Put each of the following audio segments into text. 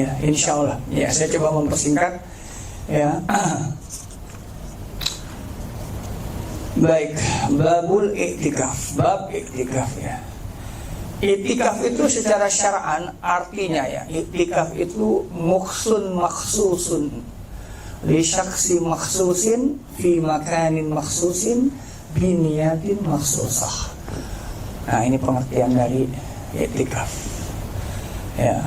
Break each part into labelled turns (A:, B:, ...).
A: Ya, insya Allah. Ya, saya coba mempersingkat. Ya. Baik, babul iktikaf, bab iktikaf ya. Iktikaf itu secara syar'an artinya ya, iktikaf itu mukhsun makhsusun li syakhsi makhsusin fi makanin makhsusin bi niyatin makhsusah. Nah, ini pengertian dari iktikaf. Ya.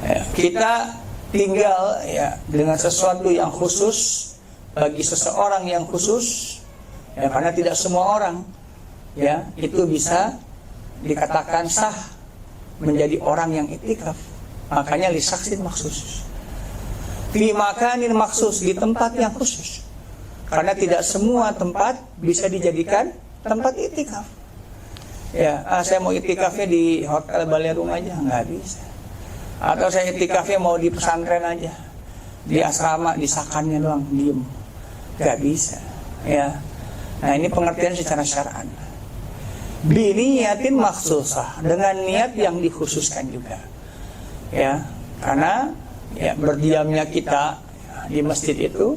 A: Ya, kita tinggal ya dengan sesuatu yang khusus bagi seseorang yang khusus. Ya, karena tidak semua orang ya itu bisa dikatakan sah menjadi orang yang iktikaf. Makanya lisaksin maksus. Fi makanin maksus, di tempat yang khusus. Karena tidak semua tempat bisa dijadikan tempat iktikaf. Ya, saya mau iktikafnya di hotel Balerum aja, nggak bisa. Atau saya iktikafnya mau di pesantren aja, di asrama, di sakannya doang, diem, nggak bisa. Ya. Nah, ini pengertian secara syar'an. Biniyatin maksusah, dengan niat yang dikhususkan juga. Ya, karena ya berdiamnya kita di masjid itu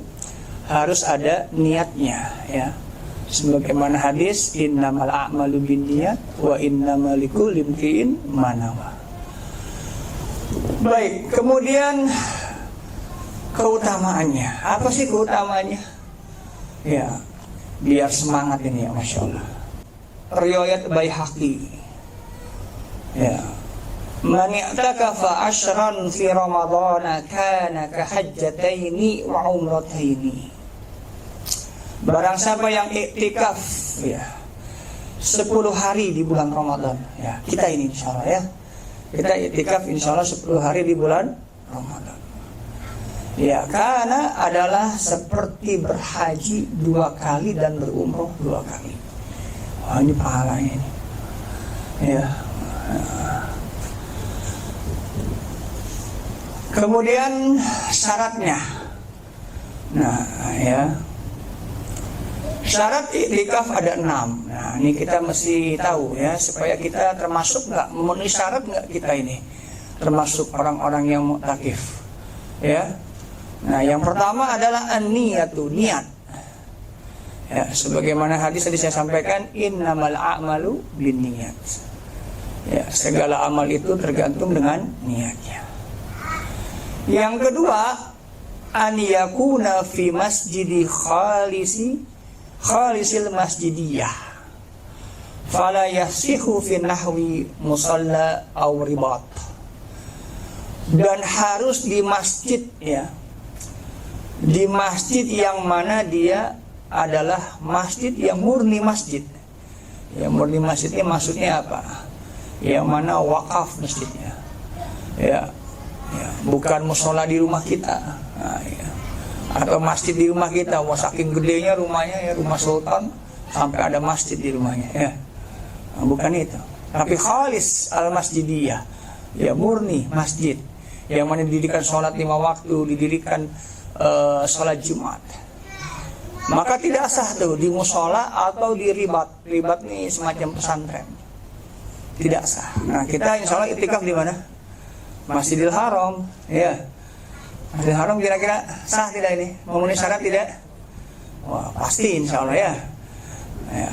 A: harus ada niatnya ya. Sebagaimana hadis innamal a'malu binniyat wa innamal likulli imri'in ma nawa. Baik, kemudian keutamaannya. Apa sih keutamaannya? Ya, biar semangat ini ya, Masya Allah. Riwayat Baihaqi ya, man i'takafa ashran fi ramadhan kana ka hajjataini wa umrataini. Barang siapa yang iktikaf ya 10 hari di bulan Ramadan ya, kita ini insyaallah ya, kita iktikaf insyaallah 10 hari di bulan Ramadan ya, karena adalah seperti berhaji 2 kali dan berumroh 2 kali. Wah, ini pahalanya ini. Ya. Kemudian syaratnya. Nah, ya. Syarat iktikaf ada 6. Nah, ini kita mesti tahu ya, supaya kita termasuk nggak, memenuhi syarat nggak kita ini, termasuk orang-orang yang mu'takif. Ya. Nah, yang pertama adalah an-niyatu, niat. Ya, sebagaimana hadis tadi saya sampaikan, innamal a'malu binniyat. Ya, segala amal itu tergantung dengan niatnya. Yang kedua, an yakuna fi masjidi khalisil masjidiyah. Fala yasihu fi nahwi musalla aw ribat. Dan harus di masjid ya, di masjid yang mana dia adalah masjid yang murni masjid. Ya, murni masjidnya maksudnya apa? Yang mana wakaf masjidnya. Ya, ya, bukan musola di rumah kita. Nah, ya. Atau masjid di rumah kita, wah saking gedenya rumahnya ya, rumah sultan sampai ada masjid di rumahnya ya. Nah, bukan itu. Tapi khalis al-masjidiyah. Ya, murni masjid. Yang mana didirikan sholat 5 waktu, didirikan sholat Jumat. Maka tidak sah tuh di musola atau di ribat. Ribat nih semacam pesantren. Tidak sah. Nah, kita insya Allah iktikaf di mana? Masjidil Haram. Ya. Masjidil Haram kira-kira sah tidak ini? Memenuhi syarat tidak? Wah, pasti insya Allah ya. Ya.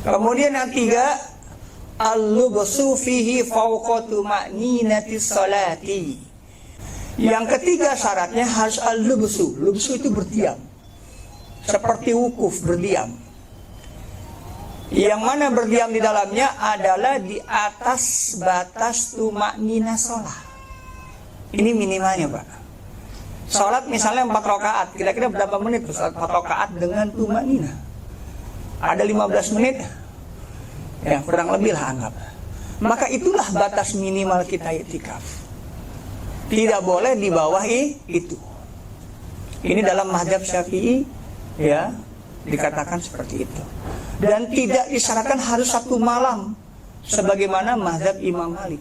A: Kemudian yang 3, al-lubsu fihi fawqatu ma'ninatis salati. Yang ketiga syaratnya harus al-lubsu. Lubsu itu berdiam. Seperti wukuf, berdiam. Yang mana berdiam di dalamnya adalah di atas batas tumaknina sholat. Ini minimalnya, Pak. Sholat misalnya 4 rakaat. Kira-kira berapa menit sholat 4 rakaat dengan tumaknina? Ada 15 menit? Ya, kurang lebih lah anggap. Maka itulah batas minimal kita iktikaf. Tidak boleh di bawah itu. Ini dalam mazhab Syafi'i ya, dikatakan seperti itu. Dan tidak disyaratkan harus 1 malam sebagaimana mazhab Imam Malik.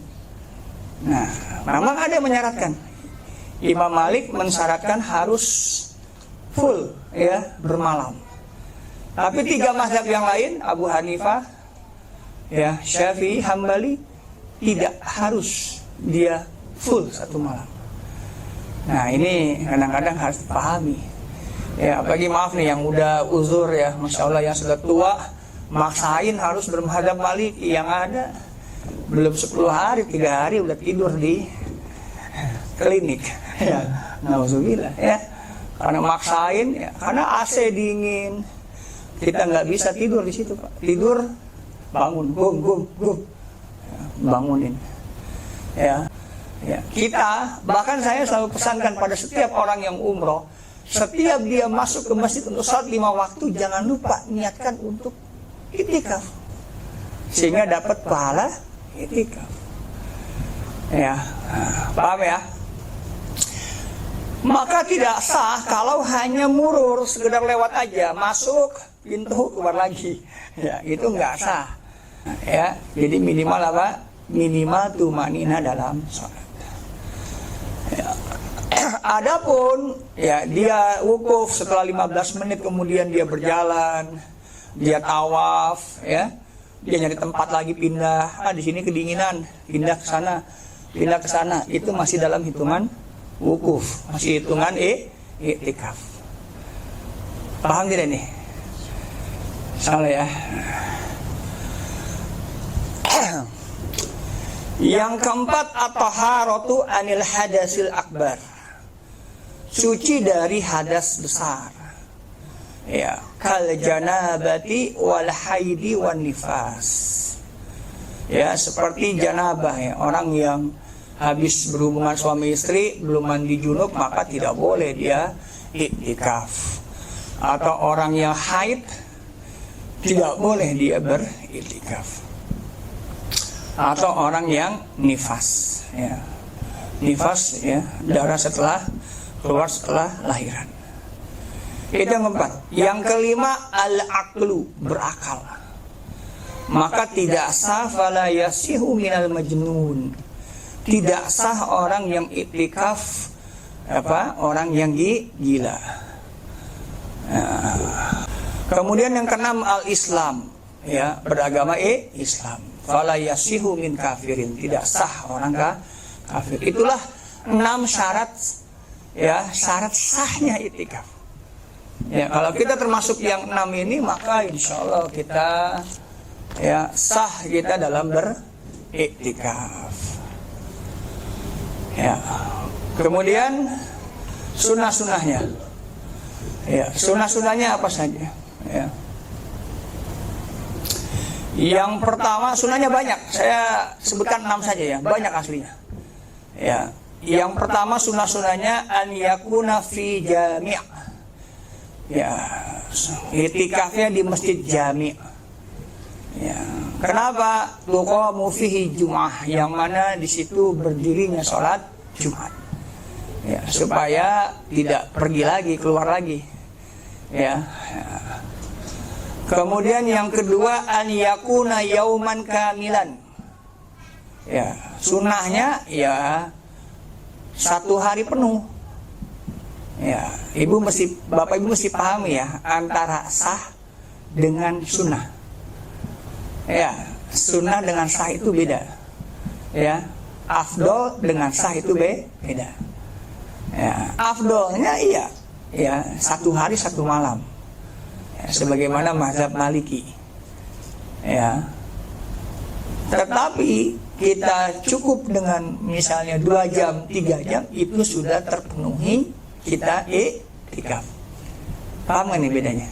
A: Nah, memang ada yang menyaratkan. Imam Malik mensyaratkan harus full ya, bermalam. Tapi 3 mazhab yang lain, Abu Hanifah ya, Syafi'i, Hambali, tidak harus dia full 1 malam. Nah ini kadang-kadang harus dipahami. Ya, bagi maaf nih yang udah uzur ya, Masya Allah yang sudah tua, maksain harus bermadhab Maliki, yang ada belum 10 hari, 3 hari udah tidur di klinik. Ya, nauzubillah ya. Karena maksain ya, karena AC dingin. Kita nggak bisa tidur di situ, Pak. Tidur, bangun, gum, ya, bangunin. Ya. Ya, kita, bahkan saya selalu pesankan pada setiap orang yang umroh, setiap dia masuk ke masjid untuk sholat 5 waktu, jangan lupa niatkan untuk itikaf, sehingga dapat pahala itikaf. Ya, paham ya? Maka tidak sah kalau hanya murur, sekedar lewat aja, masuk pintu keluar lagi. Ya, itu nggak sah. Ya, jadi minimal apa? Minimal tumanina dalam sholat. Ya. Adapun ya dia wukuf setelah 15 menit kemudian dia berjalan, dia tawaf ya, dia nyari tempat lagi pindah, di sini kedinginan, pindah ke sana, itu masih dalam hitungan wukuf, masih hitungan i'tikaf. Paham tidak nih? Salah ya. Yang keempat, at-taharatu anil hadasil akbar, suci dari hadas besar. Ya, kal janabati wal haidi wan nifas. Ya, seperti janabah ya, orang yang habis berhubungan suami istri belum mandi junub maka tidak boleh dia i'tikaf. Atau orang yang haid tidak boleh dia beriktikaf. Atau orang yang nifas ya. Nifas ya, darah keluar setelah lahiran. Itu yang keempat. Yang kelima, al-aqlu, berakal. Maka tidak sah fala yasihu minal majnun. Tidak sah orang yang i'tikaf orang yang gila. Kemudian yang keenam, al-Islam ya, beragama Islam. Fala yasihu min kafirin, tidak sah orang kafir. Itulah 6 syarat ya, syarat sahnya i'tikaf. Ya, kalau kita termasuk yang 6 ini maka insya Allah kita ya sah kita dalam beriktikaf. Ya. Kemudian sunnah-sunnahnya. Ya, sunnah-sunnahnya apa saja? Ya. Yang pertama, sunnahnya banyak. Saya sebutkan 6 saja ya, banyak aslinya. Ya. Yang pertama sunnah-sunnahnya an yakuna fi jami'. Ya, i'tikafnya di masjid jami'. Ya. Kenapa? Tuqamu fihi jum'ah, yang mana di situ berdirinya sholat Jumat. Ya, supaya tidak pergi lagi, keluar lagi. Ya. Kemudian yang kedua, an yakuna yauman kamilan. Ya, sunnahnya ya 1 hari penuh. Ya, Bapak Ibu mesti pahami ya, antara sah dengan sunnah. Ya, sunnah dengan sah itu beda. Ya, afdol dengan sah itu beda. Ya, afdolnya iya, ya 1 hari 1 malam. Ya, sebagaimana mazhab Maliki. Ya. Tetapi kita cukup dengan misalnya 2 jam, 3 jam itu sudah terpenuhi, kita i'tikaf. Paham gak nih bedanya?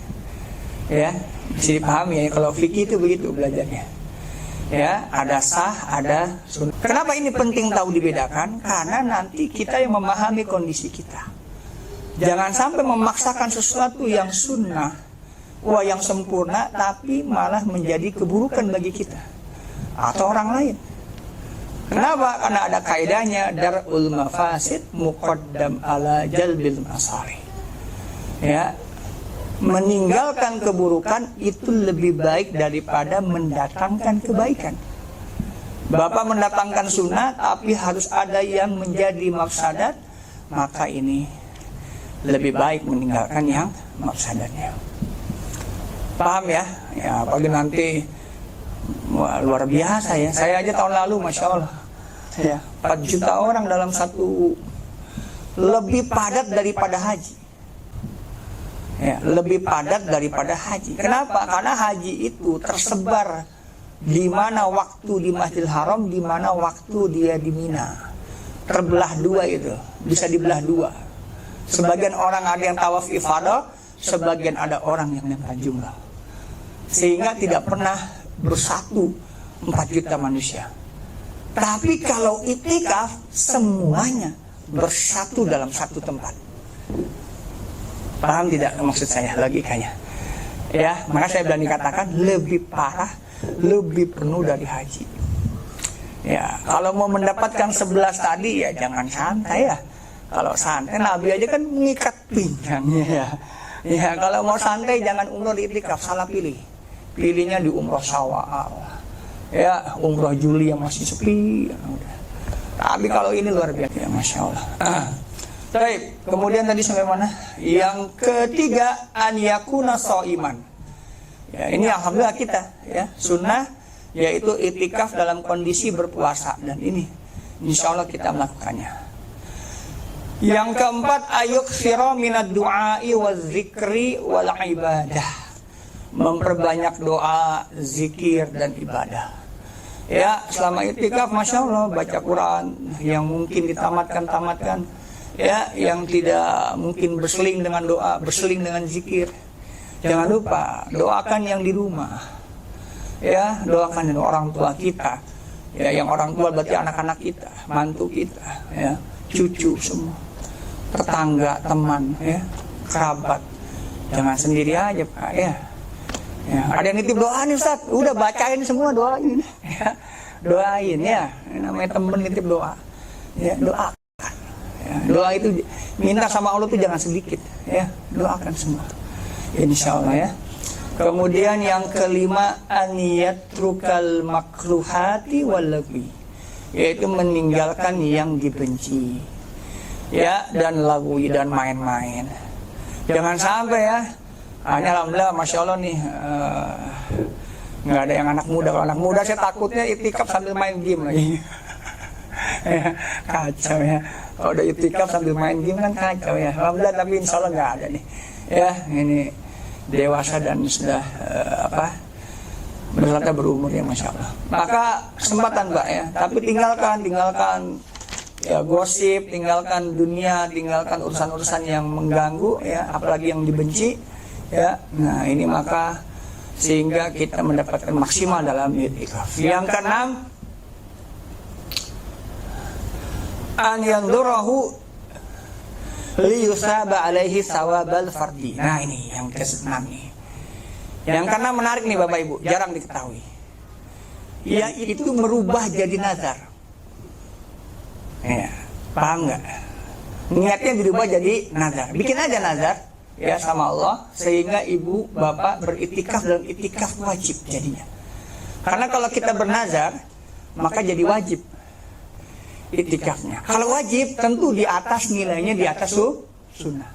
A: Ya, bisa dipahami ya, kalau fikih itu begitu belajarnya. Ya, ada sah, ada sunnah. Kenapa ini penting tahu dibedakan? Karena nanti kita yang memahami kondisi kita. Jangan sampai memaksakan sesuatu yang sunnah, yang sempurna, tapi malah menjadi keburukan bagi kita atau orang lain. Kenapa? Karena ada kaidahnya, dar'ul mafasid muqaddam ala jalbil masalih. Ya, meninggalkan keburukan itu lebih baik daripada mendatangkan kebaikan. Bapak mendatangkan sunnah tapi harus ada yang menjadi mafsadat, maka ini lebih baik meninggalkan yang mafsadatnya. Paham ya? Ya, apalagi nanti luar biasa ya. Saya aja tahun lalu Masya Allah ya, 4 juta orang dalam satu lebih padat daripada haji. Ya, lebih padat daripada haji. Kenapa? Karena haji itu tersebar di mana waktu di Masjidil Haram, di mana waktu dia di Mina. Terbelah dua itu, bisa dibelah dua. Sebagian orang ada yang tawaf ifadah, sebagian ada orang yang melakukan jumrah. Sehingga tidak pernah bersatu 4 juta manusia. Tapi kalau itikaf, semuanya bersatu dalam satu tempat. Paham tidak maksud saya logikanya? Ya, maka saya berani katakan lebih parah, lebih penuh dari haji. Ya, kalau mau mendapatkan 11 tadi ya jangan santai ya. Kalau santai, Nabi aja kan mengikat pinggangnya ya. Ya, kalau mau santai jangan umroh di itikaf, salah pilih. Pilihnya di umroh Syawal. Ya, umroh Juli yang masih sepi. Tapi kalau ini luar biasa ya, Masya Allah. Baik, kemudian tadi sampai mana? Yang ketiga, an yakuna shaiman. Ya, ini alhamdulillah kita ya, sunnah yaitu itikaf dalam kondisi berpuasa, dan ini insya Allah kita melakukannya. Yang keempat, ayukthira minad du'ai waz zikri wal ibadah. Memperbanyak doa, zikir dan ibadah. Ya, selama itikaf Masya Allah baca Quran, yang mungkin tamatkan. Ya, yang tidak mungkin berseling dengan doa, berseling dengan zikir. Jangan lupa doakan yang di rumah. Ya, doakan orang tua kita. Ya, yang orang tua berarti anak-anak kita, mantu kita, ya, cucu semua, tetangga, teman, ya, kerabat. Jangan sendiri aja, Pak, ya. Ya, ada yang nitip doa nih Ustaz, udah bacain semua, doain. Ya, doain ya. Ini namanya temen nitip doa. Ya, doa. Doa itu minta sama Allah tuh jangan sedikit ya, doakan semua insya Allah ya. Kemudian yang kelima, an yatrukal makruhati wal lagwi, yaitu meninggalkan yang dibenci ya, dan lagwi dan main-main. Jangan sampai ya. Alhamdulillah Masya Allah nih nggak ada yang anak muda. Kalau anak muda saya takutnya itikaf sambil main game lagi. Ya, kacau ya. Kalau udah itikaf sambil main game kan kacau ya. Alhamdulillah, tapi insya Allah nggak ada nih. Ya, ini dewasa dan sudah berserta berumur ya, Masya Allah. Maka kesempatan Mbak ya. Tapi tinggalkan ya gosip, tinggalkan dunia, tinggalkan urusan-urusan yang mengganggu ya, apalagi yang dibenci ya. Nah ini maka sehingga kita mendapatkan maksimal dalam itikaf. Yang keenam, an yanzurahu liyusaba alaihi sawabal fardi. Nah ini yang ke-6 nih. Yang karena menarik nih Bapak Ibu, jarang diketahui. Ya itu merubah jadi nazar. Ya, paham nggak? Niatnya dirubah jadi nazar. Bikin aja nazar ya sama Allah, sehingga ibu bapak beritikaf dalam itikaf wajib jadinya. Karena kalau kita bernazar maka jadi wajib itikafnya. Kalau wajib tentu di atas, nilainya di atas sunnah.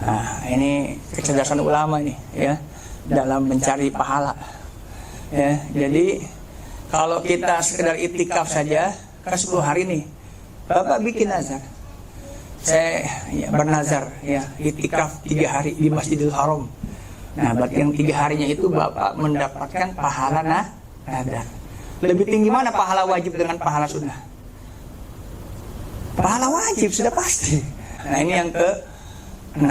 A: Nah ini kecerdasan ulama nih ya, dalam mencari pahala ya. Jadi kalau kita sekedar itikaf saja kan 10 hari nih, bapak bikin nazar, saya ya, bernazar ya itikaf 3 hari di Masjidil Haram. Nah berarti yang 3 harinya itu bapak mendapatkan pahala nazar. Lebih tinggi mana pahala wajib dengan pahala sunnah? Pahala wajib sudah pasti. Nah ini yang ke-6.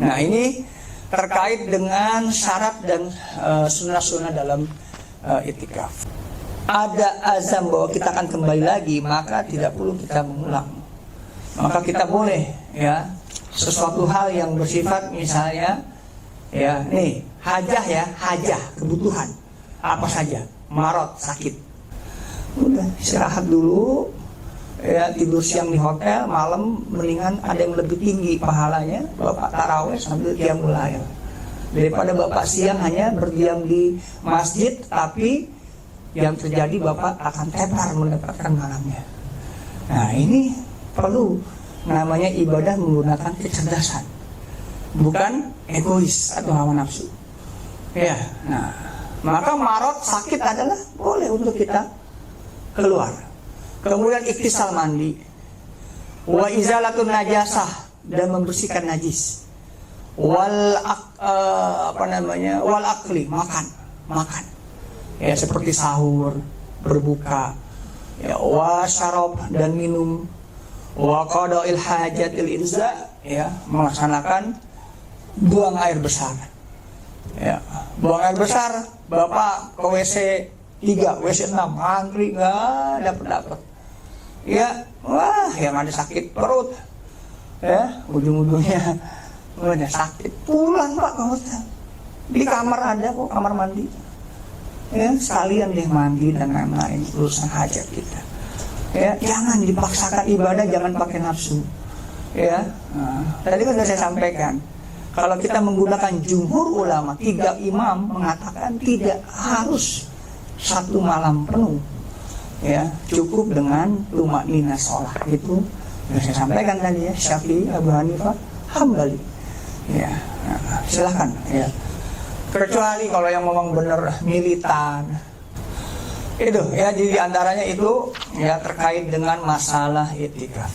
A: Nah ini terkait dengan syarat dan sunnah-sunnah dalam itikaf. Ada azam bahwa kita akan kembali lagi, maka tidak perlu kita mengulang. Maka kita boleh ya sesuatu hal yang bersifat misalnya ya nih hajah kebutuhan apa saja, marot, sakit, udah istirahat dulu ya, tidur siang di hotel, malam mendingan ada yang lebih tinggi pahalanya bapak taraweh sambil qiyamul lail daripada bapak siang hanya berdiam di masjid, tapi yang terjadi bapak akan tebar mendapatkan malamnya. Nah ini perlu namanya ibadah menggunakan kecerdasan, bukan egois atau hawa nafsu ya. Nah maka marot, sakit adalah boleh untuk kita keluar. Kemudian iktisal, mandi wa izalatun najasah, dan membersihkan najis, wal akli, makan ya, seperti sahur, berbuka ya, wa syarab, dan minum, wa qada'il hajatil inza, ya, melaksanakan buang air besar ya. Buang air besar, bapak ke WC 3, WC 6, antri nggak dapet ya, wah yang ada sakit perut ya, ujung-ujungnya udah sakit, pulang pak ke hotel, di kamar ada kok, kamar mandi ya, sekalian deh mandi dan lain-lain, urusan hajat kita ya. Jangan dipaksakan ibadah, jangan pakai nafsu ya. Tadi kan sudah saya sampaikan, kalau kita menggunakan jumhur ulama, 3 imam mengatakan tidak harus 1 malam penuh ya, cukup dengan tumakninah sholat. Itu yang saya sampaikan tadi ya, Syafi'i, Abu Hanifah, Hambali ya. Silahkan ya, kecuali kalau yang memang benar militan itu ya. Jadi diantaranya itu ya terkait dengan masalah etika.